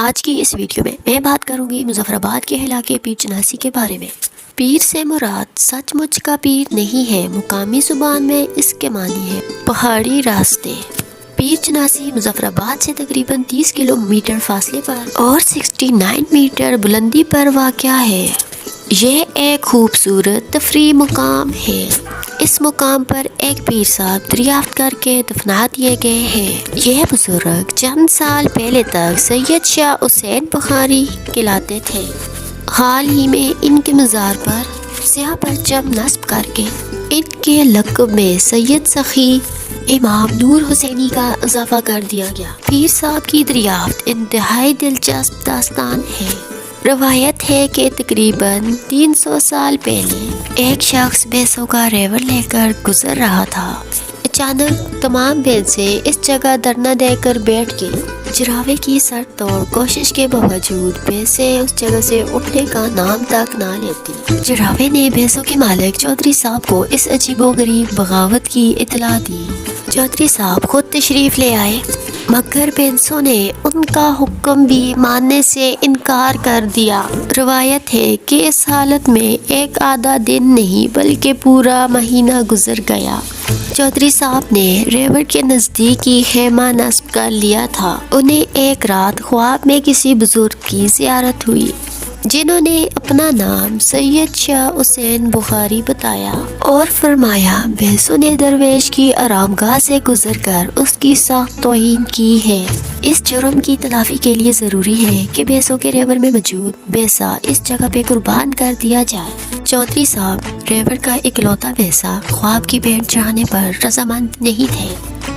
آج کی اس ویڈیو میں میں بات کروں گی مظفر آباد کے علاقے پیر چناسی کے بارے میں۔ پیر سے مراد سچ مچ کا پیر نہیں ہے، مقامی زبان میں اس کے معنی ہے پہاڑی راستے۔ پیر چناسی مظفر آباد سے تقریباً 30 کلومیٹر فاصلے پر اور 69 میٹر بلندی پر واقع ہے۔ یہ ایک خوبصورت تفریحی مقام ہے۔ اس مقام پر ایک پیر صاحب دریافت کر کے دفنا دیے گئے ہیں۔ یہ بزرگ چند سال پہلے تک سید شاہ حسین بخاری کہلاتے تھے۔ حال ہی میں ان کے مزار پر سیاہ پرچم نصب کر کے ان کے لقب میں سید سخی امام نور حسینی کا اضافہ کر دیا گیا۔ پیر صاحب کی دریافت انتہائی دلچسپ داستان ہے۔ روایت ہے کہ تقریباً 300 سال پہلے ایک شخص بھینسوں کا ریوڑ لے کر گزر رہا تھا۔ اچانک تمام بھینسیں اس جگہ دھرنا دے کر بیٹھ گئی۔ چراوے کی سر توڑ کوشش کے باوجود بھینسیں اس جگہ سے اٹھنے کا نام تک نہ لیتی۔ چراوے نے بھینسوں کے مالک چودھری صاحب کو اس عجیب و غریب بغاوت کی اطلاع دی۔ چودھری صاحب خود تشریف لے آئے، مگر بھینسوں نے ان کا حکم بھی ماننے سے انکار کر دیا۔ روایت ہے کہ اس حالت میں ایک آدھا دن نہیں بلکہ پورا مہینہ گزر گیا۔ چودھری صاحب نے ریوڑ کے نزدیک ہی خیمہ نصب کر لیا تھا۔ انہیں ایک رات خواب میں کسی بزرگ کی زیارت ہوئی جنہوں نے اپنا نام سید شاہ حسین بخاری بتایا اور فرمایا بھینسوں نے درویش کی آرام گاہ سے گزر کر اس کی سخت توہین کی ہے۔ اس جرم کی تلافی کے لیے ضروری ہے کہ بھینسوں کے ریوڑ میں موجود بھینسا اس جگہ پہ قربان کر دیا جائے۔ چودھری صاحب ریوڑ کا اکلوتا بھینسا خواب کی بھیٹ چڑھانے پر رضامند نہیں تھے۔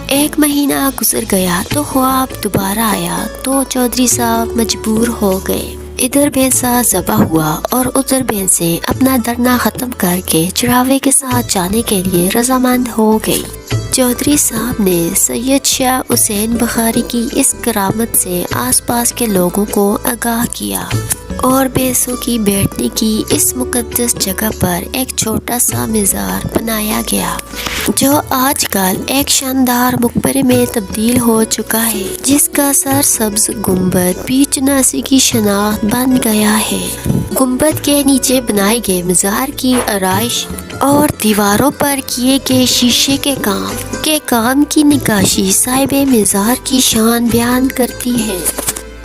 ایک مہینہ گزر گیا تو خواب دوبارہ آیا تو چودھری صاحب مجبور ہو گئے۔ ادھر بھینسا ذبح ہوا اور ادھر بھینسیں اپنا دھرنا ختم کر کے چراوے کے ساتھ جانے کے لیے رضامند ہو گئی۔ چودھری صاحب نے سید شاہ حسین بخاری کی اس کرامت سے آس پاس کے لوگوں کو آگاہ کیا اور بھینسوں کی بیٹھنے کی اس مقدس جگہ پر ایک چھوٹا سا مزار بنایا گیا جو آج کل ایک شاندار مقبرے میں تبدیل ہو چکا ہے، جس کا سر سبز گنبد پیر چناسی کی شناخت بن گیا ہے۔ گنبد کے نیچے بنائے گئے مزار کی آرائش اور دیواروں پر کیے گئے شیشے کے کام کی نقاشی صاحب مزار کی شان بیان کرتی ہے۔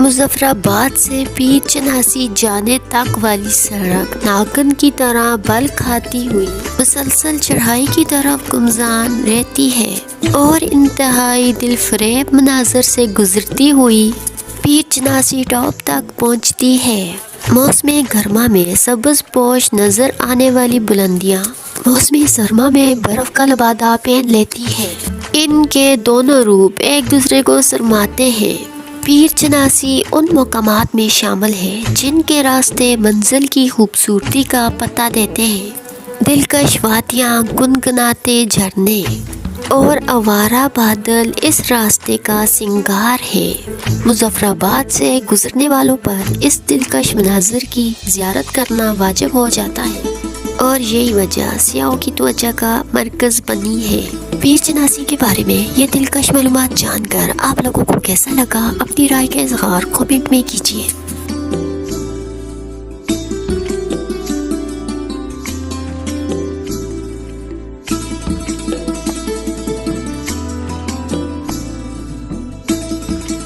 مظفر آباد سے پیر چناسی جانے تک والی سڑک ناگن کی طرح بل کھاتی ہوئی مسلسل چڑھائی کی طرف گامزن رہتی ہے اور انتہائی دل فریب مناظر سے گزرتی ہوئی پیر چناسی ٹاپ تک پہنچتی ہے۔ موسم گرما میں سبز پوش نظر آنے والی بلندیاں موسم سرما میں برف کا لبادہ پہن لیتی ہے۔ ان کے دونوں روپ ایک دوسرے کو سرماتے ہیں۔ پیر چناسی ان مقامات میں شامل ہے جن کے راستے منزل کی خوبصورتی کا پتہ دیتے ہیں۔ دلکش وادیاں، گنگناتے جھرنے اور آوارہ بادل اس راستے کا سنگار ہے۔ مظفر آباد سے گزرنے والوں پر اس دلکش مناظر کی زیارت کرنا واجب ہو جاتا ہے اور یہی وجہ سیاحوں کی توجہ کا مرکز بنی ہے۔ پیر چناسی کے بارے میں یہ دلکش معلومات جان کر آپ لوگوں کو کیسا لگا؟ اپنی رائے کا اظہار کمنٹ میں کیجیے۔